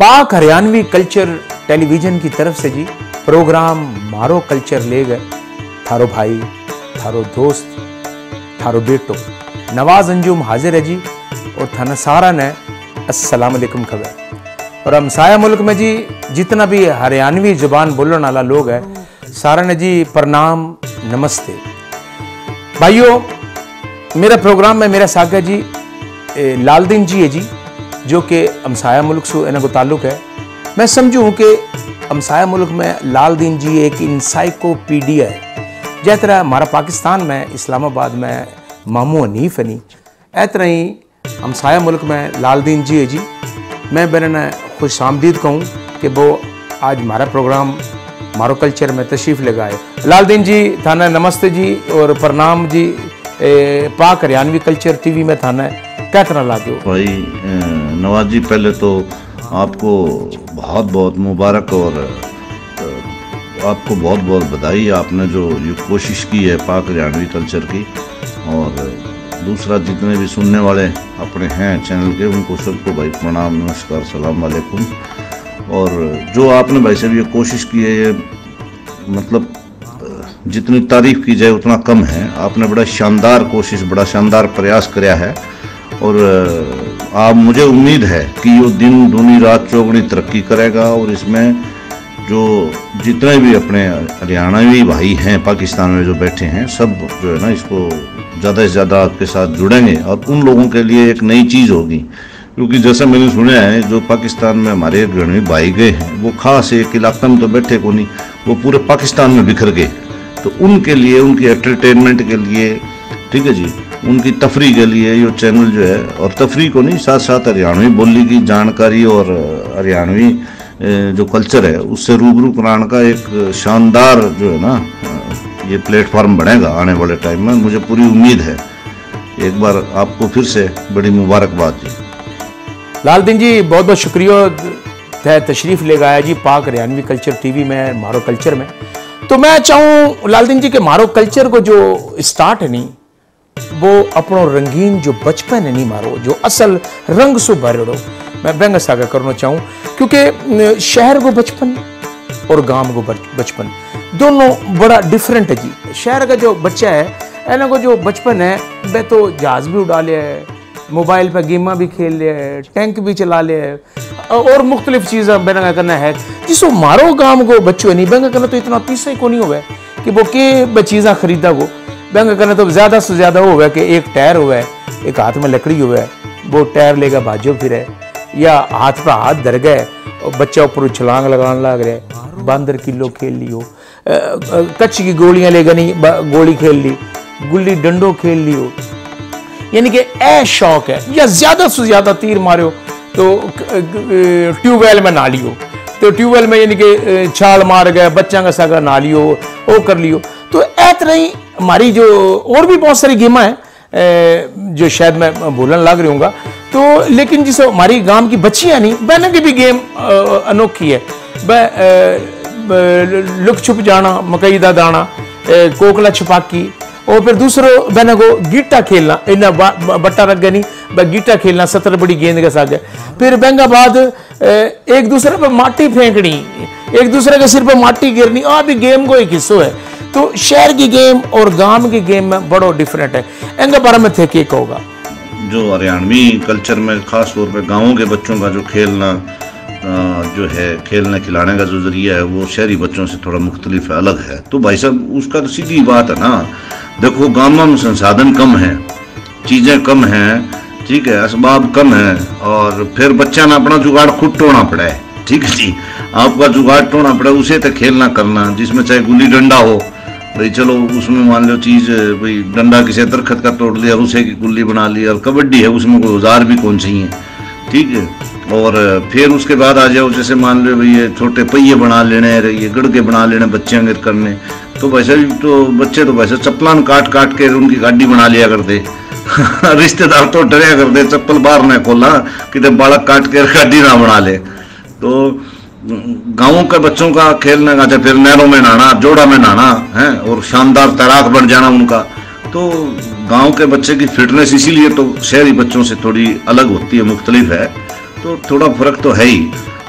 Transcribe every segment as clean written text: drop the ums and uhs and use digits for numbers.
पाक Haryanvi culture television की तरफ से जी प्रोग्राम मारो कल्चर ले गए थारो भाई, थारो दोस्त, थारो बेटो नवाज अंजुम हाजिर है जी। और थाना सारा ने अस्सलाम वालेकुम खबर। और हमसाया मुल्क में जी जितना भी हरियाणवी जुबान बोलने वाला लोग है सारा ने जी प्रणाम नमस्ते। भाइयों, मेरा प्रोग्राम में मेरा सागा जी लालदीन जी है जी, जो कि हमसाया मुल्क से इन्हें को ताल्लुक है। मैं समझूँ कि हमसाया मुल्क में लालदीन जी एक इंसाइक्लोपीडिया है। जिस तरह हमारा पाकिस्तान में इस्लामाबाद में मामू हनीफ है नी, इस तरह ही हमसाया मुल्क में लालदीन जी है जी। मैं बेरना खुश आमदीद कहूँ कि वो आज हमारा प्रोग्राम मारो कल्चर में तशरीफ़ लगाए। लालदीन जी थाना नमस्ते जी और प्रणाम जी। पाक हरियाणवी कल्चर टीवी में थाना क्या तरह ला दो भाई नवाज जी, पहले तो आपको बहुत बहुत मुबारक और आपको बहुत बहुत बधाई। आपने जो ये कोशिश की है पाक हरियाणवी कल्चर की, और दूसरा जितने भी सुनने वाले अपने हैं चैनल के उनको सबको भाई प्रणाम नमस्कार सलाम वालेकुम। और जो आपने भाई साहब ये कोशिश की है, ये मतलब जितनी तारीफ की जाए उतना कम है। आपने बड़ा शानदार कोशिश, बड़ा शानदार प्रयास कराया है, और आप मुझे उम्मीद है कि ये दिन दूनी रात चौगुनी तरक्की करेगा। और इसमें जो जितने भी अपने हरियाणवी भाई हैं पाकिस्तान में जो बैठे हैं, सब जो है ना इसको ज़्यादा से ज़्यादा आपके साथ जुड़ेंगे, और उन लोगों के लिए एक नई चीज़ होगी। क्योंकि जैसा मैंने सुना है जो पाकिस्तान में हमारे हरियाणवी भाई गए हैं वो खास एक इलाके में तो बैठे को नहीं, वो पूरे पाकिस्तान में बिखर गए। तो उनके लिए, उनके एंटरटेनमेंट के लिए, ठीक है जी, उनकी तफरी के लिए ये चैनल जो है, और तफरी को नहीं साथ साथ हरियाणवी बोली की जानकारी और हरियाणवी जो कल्चर है उससे रूबरू कराने का एक शानदार जो है ना ये प्लेटफॉर्म बनेगा आने वाले टाइम में, मुझे पूरी उम्मीद है। एक बार आपको फिर से बड़ी मुबारकबाद जी। लालदीन जी बहुत बहुत शुक्रिया तशरीफ़ ले गया जी पाक हरियाणवी कल्चर टीवी में मारो कल्चर में। तो मैं चाहूँ लालदीन जी के मारो कल्चर को जो स्टार्ट है नहीं, वो अपनो रंगीन जो बचपन है नहीं मारो, जो असल रंग से भरो मैं बेंग सागा करना चाहूँ। क्योंकि शहर को बचपन और गांव को बचपन दोनों बड़ा डिफरेंट है जी। शहर का जो बच्चा है इन्हें को जो बचपन है वह तो जहाज भी उड़ा लिया है, मोबाइल पर गेमा भी खेल लिया है, टैंक भी चला लिया है, और मुख्तलिफ चीज़ें बेंगा करना है। जिसको मारो गांव को बच्चों नहीं बेंगा करना तो इतना तीसरा ही को नहीं हुआ कि वो के चीज़ें खरीदा को बेंगा करना तो ज़्यादा से ज़्यादा हो कि एक टायर हुआ है, एक हाथ में लकड़ी हुआ है, वो टायर लेगा भाजो फिर, या हाथ पर हाथ धर गए और बच्चा ऊपर छलांग लगाने लग रहा है, बंदर किलो खेल लियो, कच्ची की गोलियां लेगा नहीं गोली खेल ली, गुल्ली डंडो खेल लियो, यानी कि ए शौक है। या ज़्यादा से ज़्यादा तीर मारो तो ट्यूबवेल में ना लियो, तो ट्यूबवेल में यानी कि छाल मार गए बच्चा का सागा ना लियो, वो कर लियो। तो ए तरह ही हमारी जो और भी बहुत सारी गेम है जो शायद मैं भूलने लग रही हूँ। तो लेकिन जिस हमारी गांव की बच्चियाँ नहीं बहनों की भी गेम अनोखी है। लुक छुप जाना, मकई दा दाना, कोकला छुपाकी, और फिर दूसरों बहनों को गीटा खेलना, इन्ना बट्टा रख गया नहीं गीटा खेलना 70 बड़ी गेंद के साथ। फिर बहंगा बाद एक दूसरे पर माटी फेंकनी, एक दूसरे के सिर पर माटी गिरनी, आ भी गेम को एक हिस्सों है। तो शहर की गेम और गांव की गेम में बड़ा डिफरेंट है। इनके बारे में थे क्या होगा जो हरियाणवी कल्चर में खास तौर पे गाँवों के बच्चों का जो खेलना जो है, खेलने खिलाने का जो जरिया है वो शहरी बच्चों से थोड़ा मुख्तलिफ है, अलग है। तो भाई साहब उसका तो सीधी बात है ना, देखो गाँव में संसाधन कम है, चीज़ें कम हैं, ठीक है, असबाब कम है, और फिर बच्चा ना अपना जुगाड़ खुद टोना पड़ा है, ठीक है जी, आपका जुगाड़ टोना पड़ा, उसे तो खेलना करना, जिसमें चाहे गुल्ली डंडा हो भाई, चलो उसमें मान लो चीज़ भाई डंडा किसी दरख्त का तोड़ लिया उसे की गुल्ली बना ली, और कबड्डी है उसमें कोई औजार भी कौन चाहिए, ठीक है। और फिर उसके बाद आ जाओ जैसे मान लो भाई ये छोटे पहिए बना लेने, ये गड़के बना लेने बच्चे अंगित करने, तो वैसे तो बच्चे तो वैसे चप्पलान काट काट के उनकी गाड़ी बना लिया करते रिश्तेदार तो डरिया करते चप्पल बाहर न खोला कि बालक काट के गाड़ी ना बना ले। तो गाँवों के बच्चों का खेलने का, फिर नहरों में नहाना, जोड़ा में नहाना है, और शानदार तैराक बन जाना उनका। तो गांव के बच्चे की फिटनेस इसीलिए तो शहरी बच्चों से थोड़ी अलग होती है, मुख्तलिफ है, तो थोड़ा फर्क तो है ही।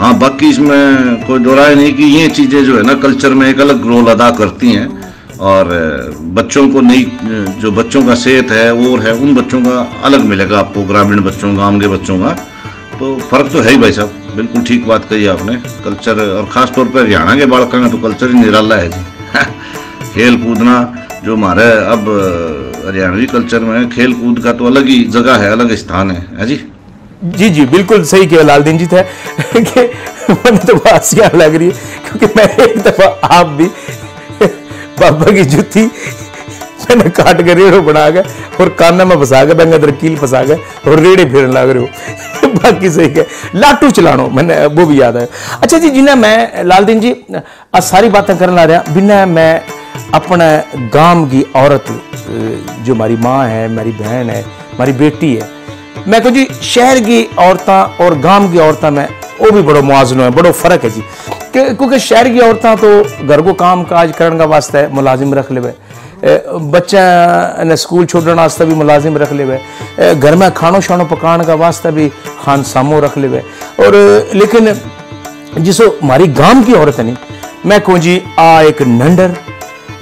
हाँ, बाकी इसमें कोई दो राय नहीं कि ये चीज़ें जो है ना कल्चर में एक अलग रोल अदा करती हैं, और बच्चों को नई जो बच्चों का सेहत है और है उन बच्चों का अलग मिलेगा आपको, ग्रामीण बच्चों गांव के बच्चों का तो फ़र्क तो है ही भाई साहब, बिल्कुल ठीक बात कही आपने। कल्चर और ख़ास तौर पर हरियाणा के बालकों का तो कल्चर ही निराला है जी। खेल कूदना जो हमारे अब हरियाणवी कल्चर में खेल कूद का तो अलग ही जगह है, अलग स्थान है जी। जी जी बिल्कुल सही किया लालदीन जी थे कि मैंने तो बात लग रही है, क्योंकि मैं एक दफ़ा आप भी बाबा की जूती मैंने काट के रेड़ो बना के और काना में फंसा के बैंगा कील फंसा के और रेड़े फिरने लग रहे हो। बाकी सही है, लाटू चलानो मैंने वो भी याद है। अच्छा जी, जिन्हें मैं लालदीन जी आज सारी बातें करने ला रहा बिना मैं अपने गांव की औरत जो हमारी माँ है, मेरी बहन है, हमारी बेटी है, मैं कहूँ जी शहर की औरतें और गांव की औरतें में वो भी बड़ो मुआवजनो है, बड़ो फर्क है जी। क्योंकि शहर की औरतें तो घर को काम काज करने का वास्ते मुलाजिम रख ले, बच्चा ने स्कूल छोड़ने वास्ते भी मुलाजिम रख ले, घर में खानो शानो पकाने का वास्ते भी खान सामो रख ले। और लेकिन जिसो हमारी गांव की औरत नहीं, मैं कहूँ जी आ एक नंडर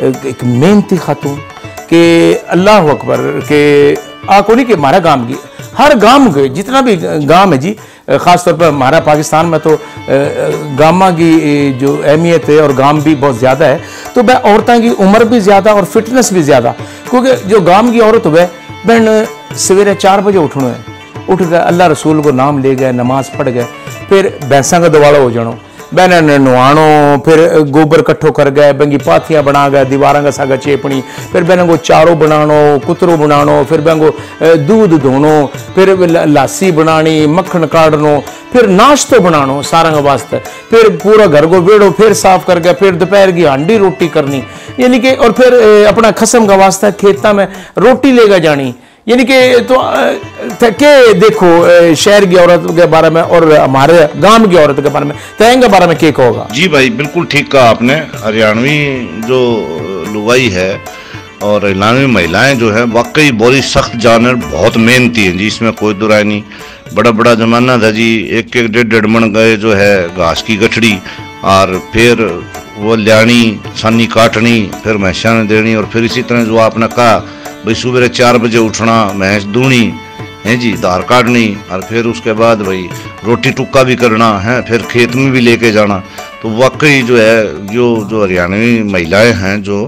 एक मेहनती खातून के अल्लाह अकबर के आ को नहीं कि हमारा गांव की हर गांव के जितना भी गांव है जी, ख़ास तौर पर हमारा पाकिस्तान में तो गामा की जो अहमियत है और गांव भी बहुत ज़्यादा है, तो वह औरतों की उम्र भी ज़्यादा और फिटनेस भी ज़्यादा। क्योंकि जो गांव की औरत हुए बहन सवेरे 4 बजे उठना है, उठ गए अल्लाह रसूल को नाम ले गए, नमाज पढ़ गए, फिर भैंसा का दवाड़ा हो जानो, बहन ने नुआनो, फिर गोबर कट्ठो कर गए, बंगी पाथियाँ बना गए, दीवारा का सागा चेपनी, फिर बहन को चारो बनानो, कुतरो बनानो, फिर बहन को दूध धोनो, फिर लासी बनानी, मक्खन काटनो, फिर नाश्तो बनानो सारा का वास्ते, फिर पूरा घर को वेड़ो फिर साफ कर गया, फिर दोपहर की हांडी रोटी करनी, यानी कि और फिर अपना खसम का वास्ते खेता में रोटी लेकर जानी। यानी कि तो के देखो शहर की औरत के बारे में और हमारे गांव की औरत के बारे में तय के बारे में क्या कहोगा? जी भाई बिल्कुल ठीक कहा आपने। हरियाणवी जो लुगाई है और हरियाणवी महिलाएं जो है वाकई बड़ी सख्त जानवर, बहुत मेहनती हैं जी, इसमें कोई दो राय नहीं। बड़ा बड़ा जमाना था जी, एक एक डेढ़ मन गए जो है घास की गठड़ी, और फिर वो लियानी सानी काटनी, फिर भैंसा ने देनी, और फिर इसी तरह जो आपने कहा भाई सुबह 4 बजे उठना, भैंस दूनी है जी, धार काटनी, और फिर उसके बाद भाई रोटी टुक्का भी करना है, फिर खेत में भी लेके जाना। तो वाकई जो है जो हरियाणवी महिलाएं हैं जो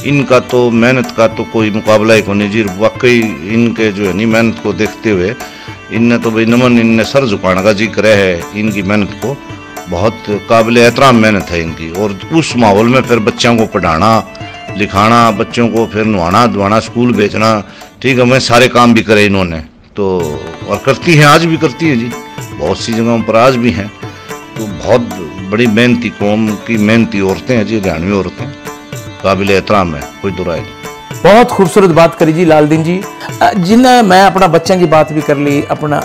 इनका तो मेहनत का तो कोई मुकाबला ही नहीं जी। वाकई इनके जो है नहीं मेहनत को देखते हुए इनने तो भाई नमन, इनने सर झुकाने का जिक्र है इनकी मेहनत को, बहुत काबिल एहतराम मेहनत है इनकी। और उस माहौल में फिर बच्चों को पढ़ाना लिखाना, बच्चों को फिर नहाना धुआना, स्कूल भेजना, ठीक है, मैं सारे काम भी करे इन्होंने तो, और करती हैं, आज भी करती हैं जी, बहुत सी जगहों पर आज भी हैं। तो बहुत बड़ी मेहनती कौम की मेहनती औरतें हैं जी, हरियाणवी औरतें, काबिल एहतराम है, कोई दो राय नहीं। बहुत खूबसूरत बात करी जी लालदीन जी, जिन्हें मैं अपना बच्चों की बात भी कर ली, अपना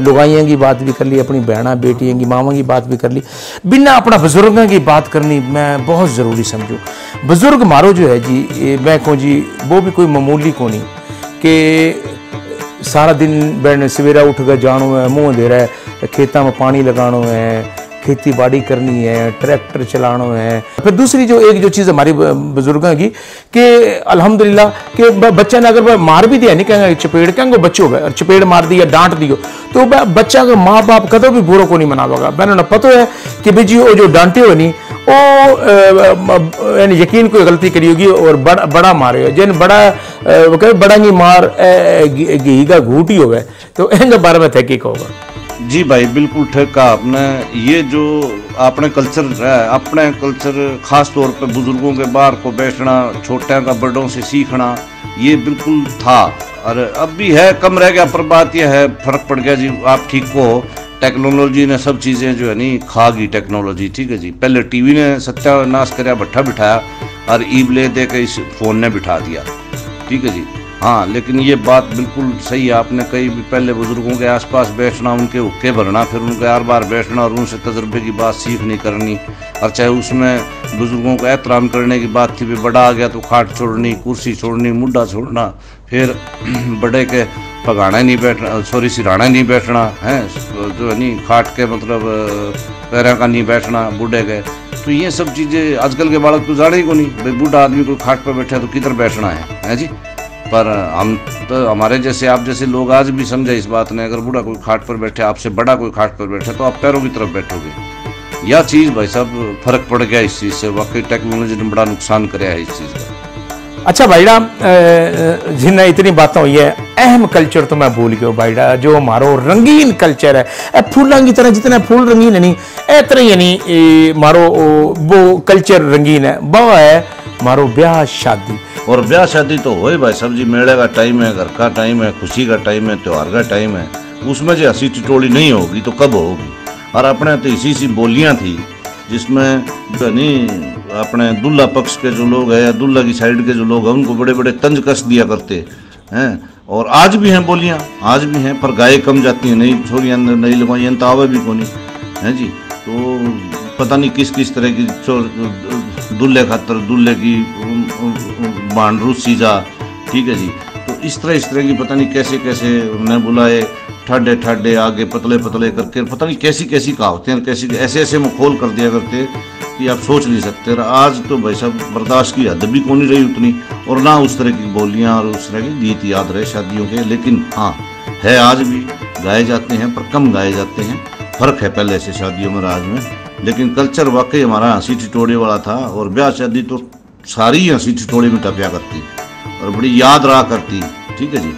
लुगाइयों की बात भी कर ली, अपनी बहना बेटियों की मावां की बात भी कर ली, बिना अपना बुजुर्गों की बात करनी मैं बहुत ज़रूरी समझूँ। बुजुर्ग मारो जो है जी, मैं कहूँ जी वो भी कोई मामूली को नहीं कि सारा दिन बहन सवेरा उठ कर जानो है, मुँह दे रहा है, खेतों में पानी लगानो है, खेती बाड़ी करनी है, ट्रैक्टर चलाना है। फिर दूसरी जो एक जो चीज़ हमारी बुजुर्गों की कि अल्हम्दुलिल्लाह कि बच्चा ने अगर मार भी दिया, नहीं कहेंगे चपेड़, कहेंगे बच्चों का चपेड़ मार दी या डांट दियो तो बच्चा का माँ बाप कदों भी बुरा को नहीं मनावेगा। मैंने पता है कि भाई जी वो जो डांटे हो नहीं वो यकीन कोई गलती करी होगी और बड़ा मारे हो, जिन बड़ा की मार घी का घूट ही होगा, तो इनके बारे में तहकीक होगा। जी भाई बिल्कुल ठीक कहा आपने। ये जो अपने कल्चर है, अपने कल्चर खास तौर पे बुजुर्गों के बाहर को बैठना, छोटे का बड़ों से सीखना, ये बिल्कुल था और अब भी है, कम रह गया। पर बात यह है फर्क पड़ गया जी, आप ठीक को टेक्नोलॉजी ने सब चीज़ें जो है नहीं खा गई टेक्नोलॉजी, ठीक है जी। पहले टीवी ने सत्यानाश कराया, भट्ठा बिठाया और ईबले दे के इस फोन ने बिठा दिया, ठीक है जी। हाँ, लेकिन ये बात बिल्कुल सही है आपने कही भी, पहले बुजुर्गों के आसपास बैठना, उनके हुक्के भरना, फिर उनके हर बार बैठना और उनसे तजर्बे की बात सीखनी करनी, और चाहे उसमें बुजुर्गों को एहतराम करने की बात थी भी, बड़ा आ गया तो खाट छोड़नी, कुर्सी छोड़नी, मुड्ढा छोड़ना, फिर बड़े के पगाना नहीं बैठना, सॉरी सिराना नहीं बैठना है, जो है नहीं खाट के मतलब पैरा का नहीं बैठना बूढ़े के। तो ये सब चीज़ें आजकल के बालक तो जाने ही को नहीं, भाई बूढ़ा आदमी कोई खाट पर बैठा तो किधर बैठना है जी। पर हम तो हमारे जैसे आप जैसे लोग आज भी समझे इस बात ने, अगर बूढ़ा कोई खाट पर बैठे, आपसे बड़ा कोई खाट पर बैठे तो आप पैरों की तरफ बैठोगे। यह चीज़ भाई साहब फर्क पड़ गया इस चीज़ से, वाकई टेक्नोलॉजी ने बड़ा नुकसान कराया है इस चीज़ का। अच्छा भाईड़ा, जिन्हें इतनी बातें हुई है, अहम कल्चर तो मैं भूल गया भाईड़ा, जो हमारो रंगीन कल्चर है, फूलों की तरह जितना फूल रंगीन है नहीं, इतना ही नहीं मारो वो कल्चर रंगीन है, वो है मारो ब्याह शादी। और ब्याह शादी तो हो भाई साहब जी, मेले का टाइम है, घर का टाइम है, खुशी का टाइम है, त्योहार का टाइम है, उसमें जो हंसी टिटोली नहीं होगी तो कब होगी। और अपने तो इसी बोलियां थी जिसमें नहीं अपने दुल्हा पक्ष के जो लोग हैं या दुल्हा की साइड के जो लोग हैं उनको बड़े बड़े तंज कस दिया करते हैं। और आज भी हैं बोलियां, आज भी हैं, पर गाय कम जाती हैं, नई छोरियां नई लगवाई तो आवे भी कोनी है जी। तो पता नहीं किस किस तरह की दुल्हे खातर दुल्हे की बांड रूसी जा, ठीक है जी। तो इस तरह की पता नहीं कैसे कैसे उन्हें बुलाए, ठाडे ठाडे आगे पतले पतले करके, पता नहीं कैसी कैसी कहावतें हैं, कैसी ऐसे ऐसे मखौल कर दिया करते कि आप सोच नहीं सकते। आज तो भाई साहब बर्दाश्त की हद भी कौन नहीं रही उतनी, और ना उस तरह की बोलियां और उस तरह के गीत याद रहे शादियों के। लेकिन हाँ है, आज भी गाए जाते हैं पर कम गाए जाते हैं, फर्क है पहले से शादियों में आज में। लेकिन कल्चर वाकई हमारा हंसी ठिठोड़े वाला था, और ब्याह शादी तो सारी हंसी ठिठोड़े में टपिया करती और बड़ी याद रहा करती, ठीक है जी।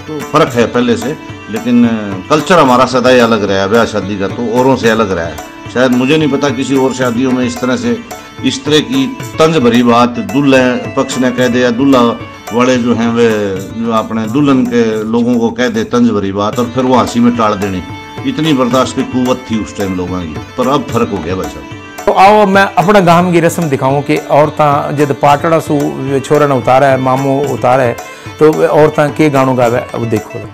तो फर्क है पहले से, लेकिन कल्चर हमारा सदा ही अलग रहा है, ब्याह शादी का तो औरों से अलग रहा है। शायद मुझे नहीं पता किसी और शादियों में इस तरह की तंज भरी बात दूल्हे पक्ष ने कह दे, या दूल्हा वाले जो हैं वे जो अपने दुल्हन के लोगों को कह दे तंज भरी बात, और फिर वो हंसी में टाल देनी। इतनी बर्दाश्त की कुव्वत थी उस टाइम लोगों की, पर अब फर्क हो गया भाई साहब। तो आओ मैं अपना गांव की रस्म दिखाऊं कि औरतां जब पाटड़ा सू छोरा ने उतारा है, मामू उतारा है, तो औरतां के गानों गावे अब देखो।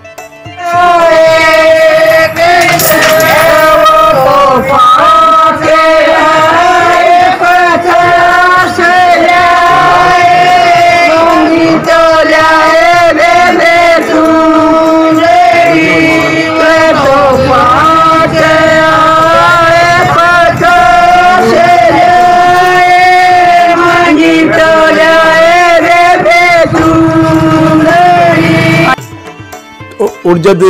और जब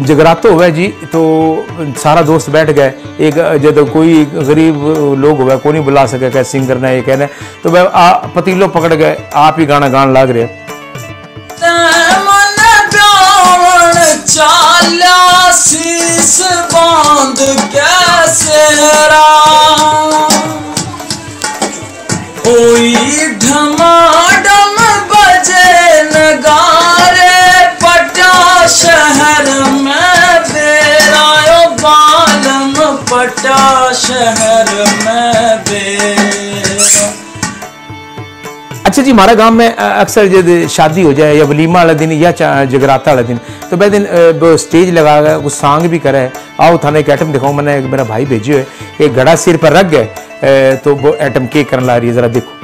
जगरातो हुआ जी तो सारा दोस्त बैठ गए, एक जब कोई गरीब लोग हुआ को नहीं बुला सके क्या सिंगर ने ये कहने, तो वह पतीलो पकड़ गए, आप ही गाना गान लाग रहे। ढमाडम बजे नगारे शहर में बेरायो बालम पटा शहर में बेरा। अच्छा जी, हमारा गांव में अक्सर जब शादी हो जाए या वलीमा वाले दिन या जगराता वाले दिन, तो वह दिन स्टेज लगा गया, कुछ सॉन्ग भी करे। आओ थाने एक आइटम दिखाऊं, मैंने मेरा भाई भेजे हुए, एक घड़ा सिर पर रख गए, तो वो आइटम के करने ला रही है, जरा देखो।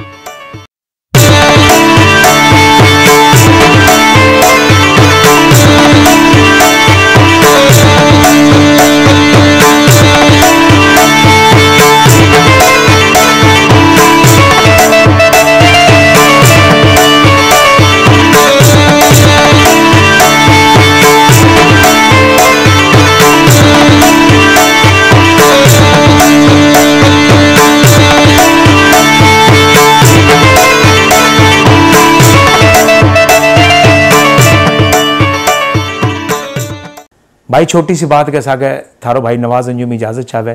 भाई छोटी सी बात के साथ थारो भाई नवाज अंजुम इजाज़त चाहे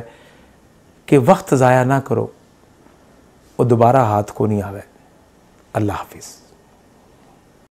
कि वक्त ज़ाया ना करो, वो दोबारा हाथ को नहीं आवे। अल्लाह हाफिज़।